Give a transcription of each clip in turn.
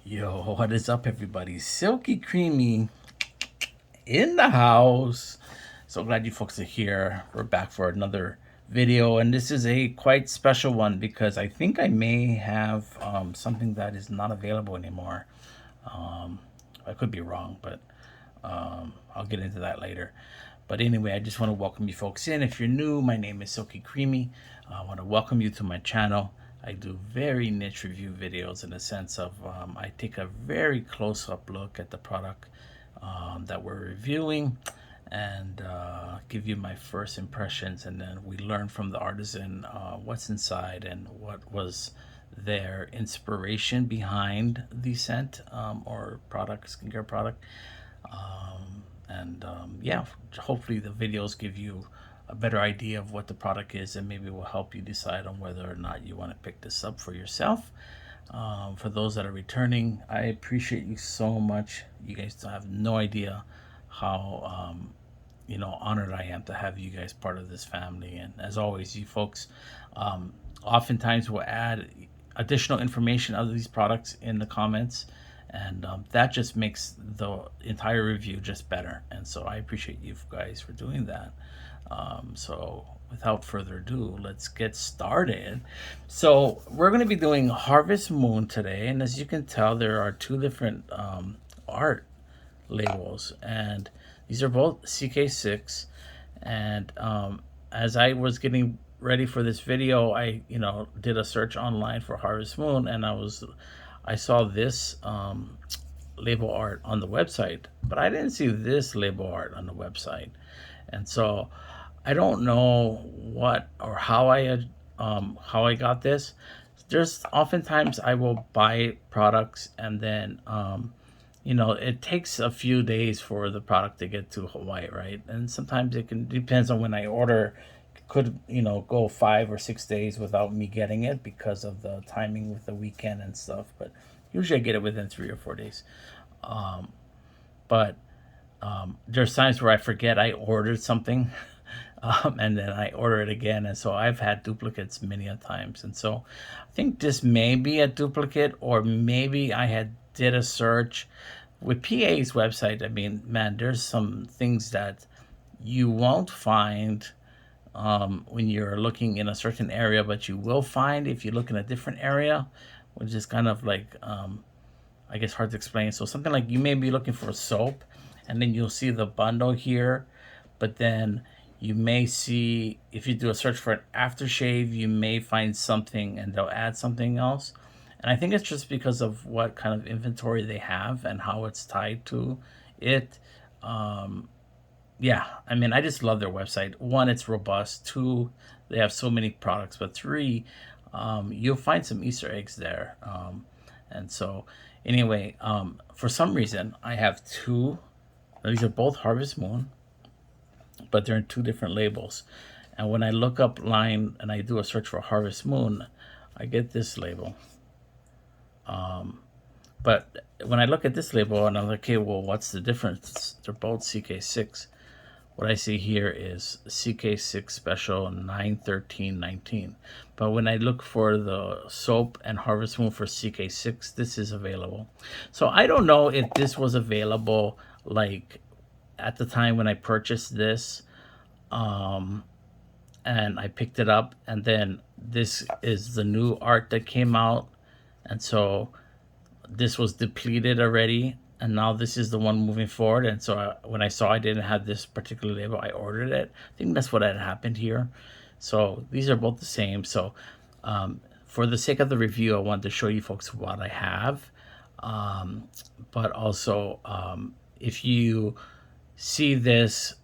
Yo, what is up, everybody? Silky Creamy in the house. So glad you folks are here. We're back for another video, and this is a quite special one because I think I may have something that is not available anymore. I could be wrong, but I'll get into that later. But anyway, I just want to welcome you folks in. If you're new, my name is Silky Creamy. I want to welcome you to my channel. I do very niche review videos in the sense of I take a very close-up look at the product that we're reviewing and give you my first impressions, and then we learn from the artisan what's inside and what was their inspiration behind the scent or product, skincare product. Yeah, hopefully the videos give you a better idea of what the product is, and maybe will help you decide on whether or not you want to pick this up for yourself. For those that are returning, I appreciate you so much. You guys don't have no idea how honored I am to have you guys part of this family. And as always, you folks oftentimes will add additional information of these products in the comments, and that just makes the entire review just better. And so I appreciate you guys for doing that. So without further ado, let's get started. So we're going to be doing Harvest Moon today, and as you can tell, there are two different art labels, and these are both CK6. And as I was getting ready for this video, I did a search online for Harvest Moon, and I saw this label art on the website, but I didn't see this label art on the website. And so I don't know what or how I got this. There's oftentimes I will buy products, and then it takes a few days for the product to get to Hawaii, right? And sometimes depends on when I order. Could go 5 or 6 days without me getting it because of the timing with the weekend and stuff. But usually I get it within 3 or 4 days. But there's times where I forget I ordered something, and then I order it again, and so I've had duplicates many a times. And so I think this may be a duplicate, or maybe I did a search with PA's website. I mean, man, there's some things that you won't find when you're looking in a certain area, but you will find if you look in a different area, which is kind of like I guess hard to explain. So something like you may be looking for soap, and then you'll see the bundle here, but then you may see, if you do a search for an aftershave, you may find something and they'll add something else. And I think it's just because of what kind of inventory they have and how it's tied to it. Yeah, I mean, I just love their website. One, it's robust. Two, they have so many products. But three, you'll find some Easter eggs there. And so anyway, for some reason, I have two. These are both Harvest Moon, but they're in two different labels. And when I look up line and I do a search for Harvest Moon, I get this label. But when I look at this label and I'm like, okay, well, what's the difference? They're both CK6. What I see here is CK6 Special 913.19. But when I look for the soap and Harvest Moon for CK6, this is available. So I don't know if this was available like at the time when I purchased this, and I picked it up, and then this is the new art that came out, and so this was depleted already, and now this is the one moving forward. And so when I saw I didn't have this particular label, I ordered it. I think that's what had happened here. So these are both the same. So for the sake of the review, I wanted to show you folks what I have. But also, if you see this,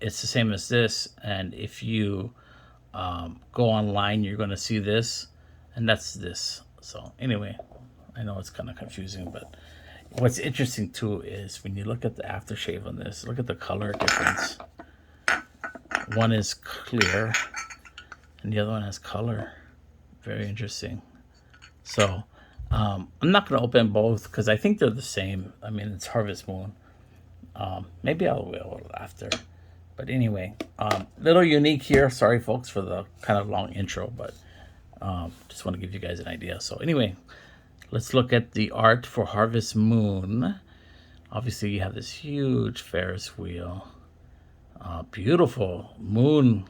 it's the same as this. And if you go online, you're going to see this, and that's this. So anyway, I know it's kind of confusing, but what's interesting too is when you look at the aftershave on this, look at the color difference. One is clear and the other one has color. Very interesting. So I'm not going to open both because I think they're the same. I mean, it's Harvest Moon. Maybe I will after. But anyway, little unique here. Sorry, folks, for the kind of long intro, but just want to give you guys an idea. So anyway, Let's look at the art for Harvest Moon. Obviously, you have this huge Ferris wheel. Beautiful moon,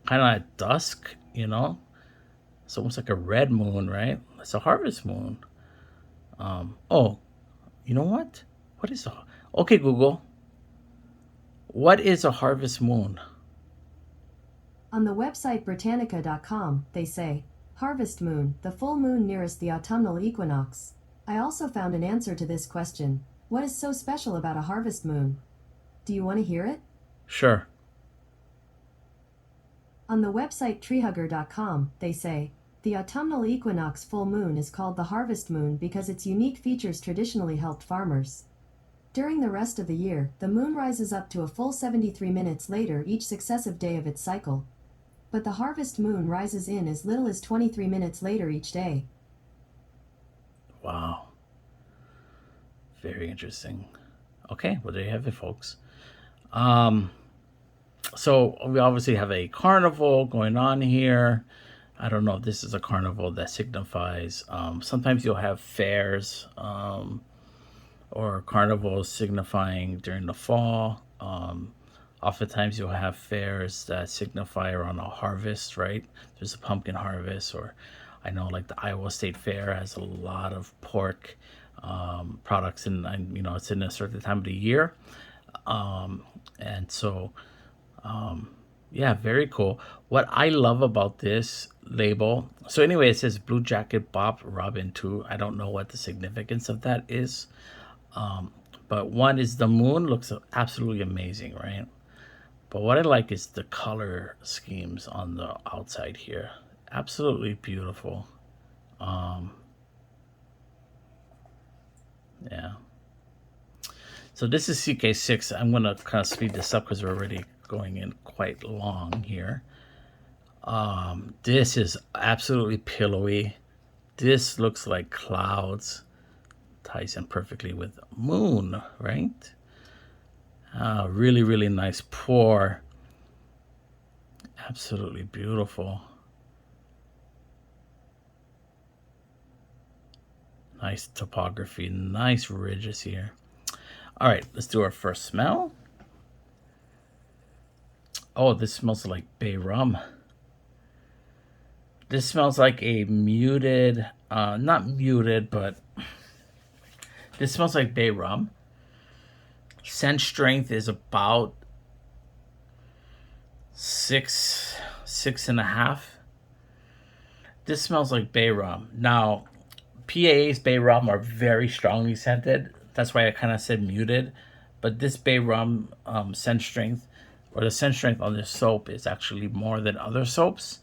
kind of at dusk, you know? It's almost like a red moon, right? It's a harvest moon. Oh, you know what? What is a... Okay, Google. What is a harvest moon? On the website Britannica.com, they say, harvest moon, the full moon nearest the autumnal equinox. I also found an answer to this question. What is so special about a harvest moon? Do you want to hear it? Sure. On the website treehugger.com, they say, the autumnal equinox full moon is called the harvest moon because its unique features traditionally helped farmers. During the rest of the year, the moon rises up to a full 73 minutes later each successive day of its cycle. But the harvest moon rises in as little as 23 minutes later each day. Wow. Very interesting. Okay, well, there you have it, folks. So we obviously have a carnival going on here. I don't know if this is a carnival that signifies, sometimes you'll have fairs or carnivals signifying during the fall. Oftentimes you'll have fairs that signify around a harvest, right? There's a pumpkin harvest, or I know like the Iowa State Fair has a lot of pork products, and it's in a certain time of the year. And so, yeah, very cool. What I love about this label, so anyway, it says Blue Jacket Bob Robin 2. I don't know what the significance of that is. But one is the moon looks absolutely amazing, right? But what I like is the color schemes on the outside here. Absolutely beautiful. Yeah. So this is CK6. I'm going to kind of speed this up because we're already going in quite long here. This is absolutely pillowy. This looks like clouds. Ties in perfectly with moon, right? Really, really nice pour. Absolutely beautiful. Nice topography, nice ridges here. All right, let's do our first smell. Oh, this smells like Bay Rum. This smells like a muted, not muted, but this smells like Bay Rum. Scent strength is about 6.5. This smells like Bay Rum. Now, PAA's Bay Rum are very strongly scented. That's why I kind of said muted. But this Bay Rum scent strength, or the scent strength on this soap, is actually more than other soaps.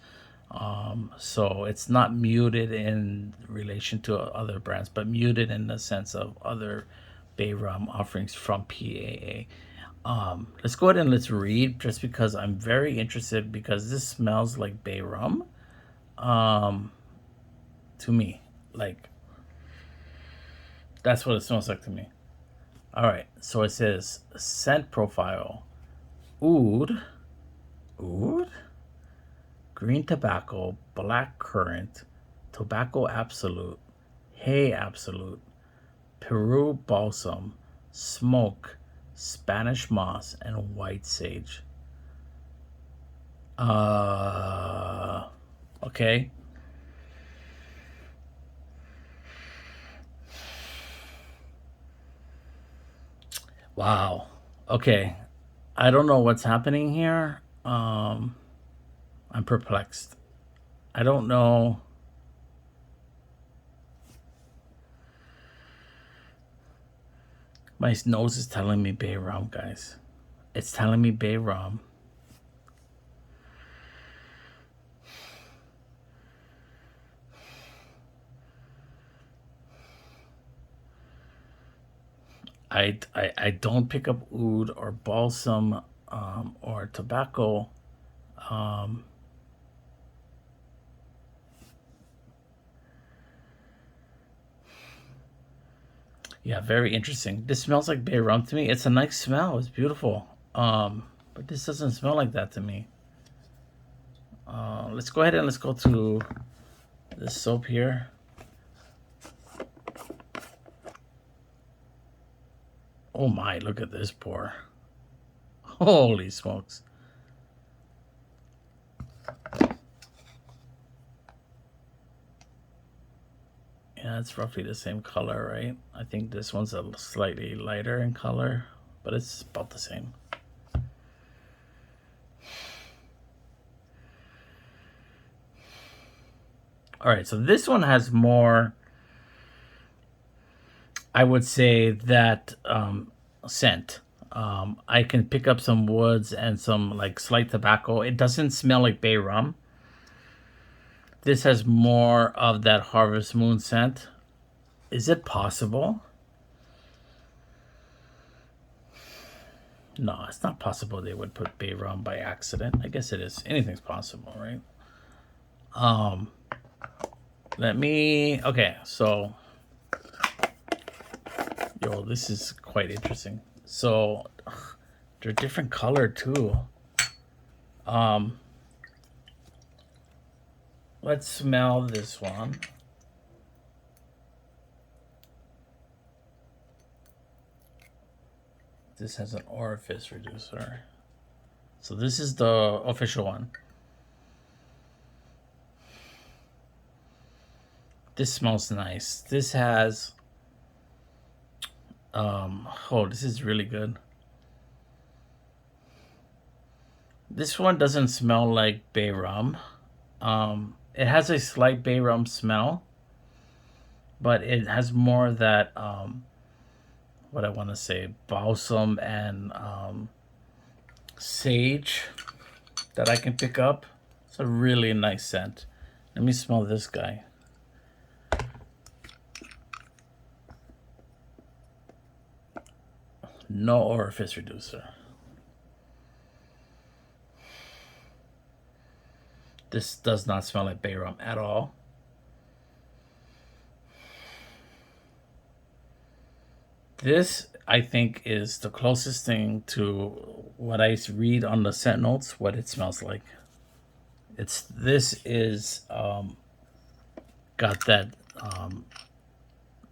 So it's not muted in relation to other brands, but muted in the sense of other Bay Rum offerings from PAA. Let's go ahead and let's read, just because I'm very interested, because this smells like Bay Rum to me. Like, that's what it smells like to me. All right, so it says scent profile: oud, green tobacco, black currant, tobacco absolute, hay absolute, Peru balsam, smoke, Spanish moss, and white sage. Okay. Wow. Okay. I don't know what's happening here. I'm perplexed. I don't know. My nose is telling me Bay Rum, guys. It's telling me Bay Rum. I don't pick up oud or balsam or tobacco. Yeah, very interesting. This smells like Bay Rum to me. It's a nice smell. It's beautiful. But this doesn't smell like that to me. Let's go ahead and let's go to this soap here. Oh my, look at this pour. Holy smokes. Yeah, it's roughly the same color, right? I think this one's a slightly lighter in color, but it's about the same. All right, so this one has more, I would say, that scent. I can pick up some woods and some like slight tobacco. It doesn't smell like Bay Rum. This has more of that Harvest Moon scent. Is it possible? No, it's not possible they would put Bay Rum by accident. I guess it is. Anything's possible, right? Okay, so, yo, this is quite interesting. So, they're different color too. Let's smell this one. This has an orifice reducer. So this is the official one. This smells nice. This has, oh, this is really good. This one doesn't smell like Bay Rum. It has a slight Bay Rum smell, but it has more of that, what I want to say, balsam and sage that I can pick up. It's a really nice scent. Let me smell this guy. No orifice reducer. This does not smell like Bay Rum at all. This, I think, is the closest thing to what I read on the scent notes, what it smells like. This is got that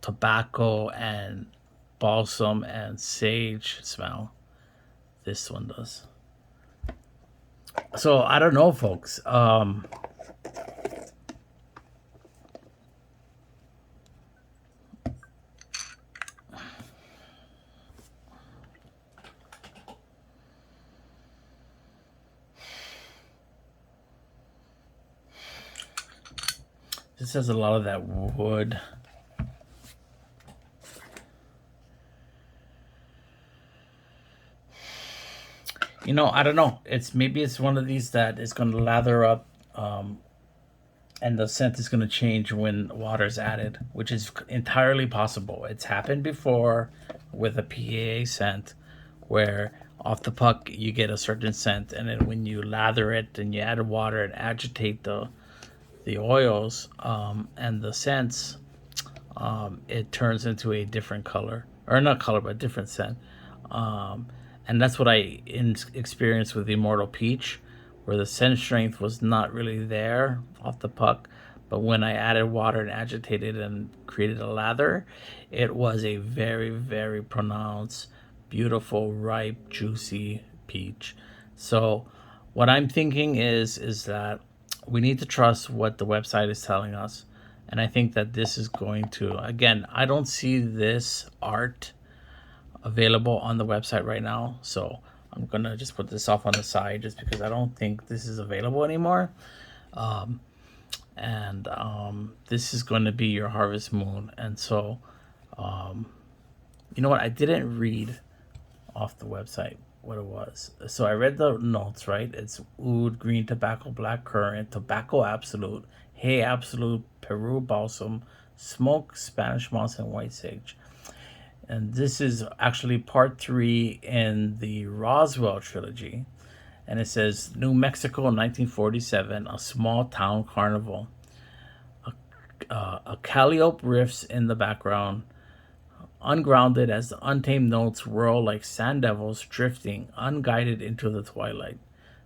tobacco and balsam and sage smell. This one does. So I don't know, folks. This has a lot of that wood. You know, I don't know. Maybe it's one of these that is going to lather up, and the scent is going to change when water's added, which is entirely possible. It's happened before with a PAA scent, where off the puck you get a certain scent, and then when you lather it and you add water and agitate the oils and the scents, it turns into a different color, or not color, but different scent. And that's what I experienced with Immortal Peach, where the scent strength was not really there off the puck. But when I added water and agitated and created a lather, it was a very, very pronounced, beautiful, ripe, juicy peach. So what I'm thinking is that we need to trust what the website is telling us. And I think that this is going to, again, I don't see this art available on the website right now, so I'm gonna just put this off on the side just because I don't think this is available anymore. This is going to be your Harvest Moon. And so you know what, I didn't read off the website what it was. So I read the notes, right? It's oud, green tobacco, black currant, tobacco absolute, hay absolute, Peru balsam, smoke, Spanish moss, and white sage. And this is actually part 3 in the Roswell trilogy. And it says, New Mexico, 1947, a small town carnival. A calliope riffs in the background, ungrounded as the untamed notes whirl like sand devils drifting unguided into the twilight.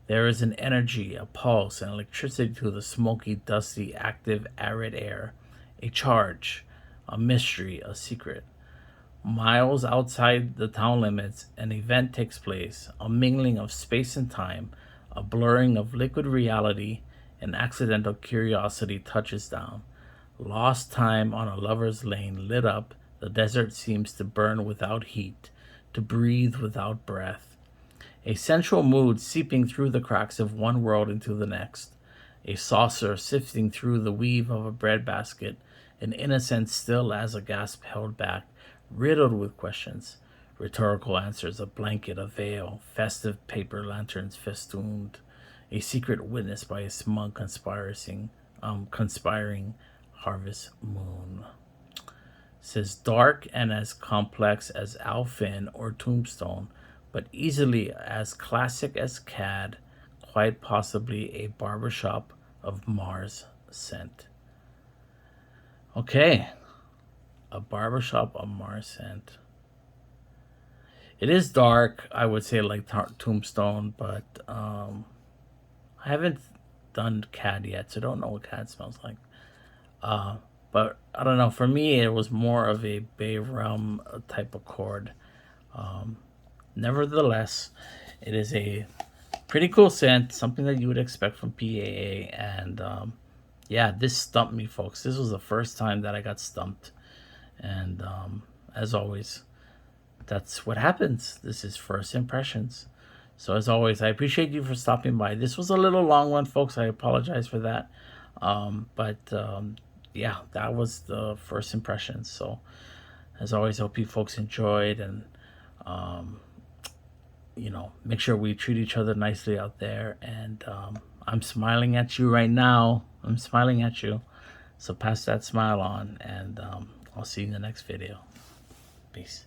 There is an energy, a pulse, and electricity to the smoky, dusty, active, arid air. A charge, a mystery, a secret. Miles outside the town limits, an event takes place, a mingling of space and time, a blurring of liquid reality, and accidental curiosity touches down. Lost time on a lover's lane lit up, the desert seems to burn without heat, to breathe without breath. A sensual mood seeping through the cracks of one world into the next. A saucer sifting through the weave of a breadbasket, an innocence still as a gasp held back, riddled with questions. Rhetorical answers, a blanket, a veil, festive paper lanterns festooned, a secret witness by a smug conspiring harvest moon. Says dark and as complex as Alphen or Tombstone, but easily as classic as CAD, quite possibly a barbershop of Mars scent. Okay, a barbershop of Mars scent. It is dark, I would say, like Tombstone, but I haven't done CAD yet, so I don't know what CAD smells like. But I don't know. For me, it was more of a Bay Rum type of chord. Nevertheless, it is a pretty cool scent, something that you would expect from PAA. And yeah, this stumped me, folks. This was the first time that I got stumped. And as always, that's what happens. This is first impressions. So as always, I appreciate you for stopping by. This was a little long one, folks. I apologize for that. But yeah, that was the first impressions. So as always, I hope you folks enjoyed, and make sure we treat each other nicely out there. And I'm smiling at you right now. I'm smiling at you. So pass that smile on, and I'll see you in the next video. Peace.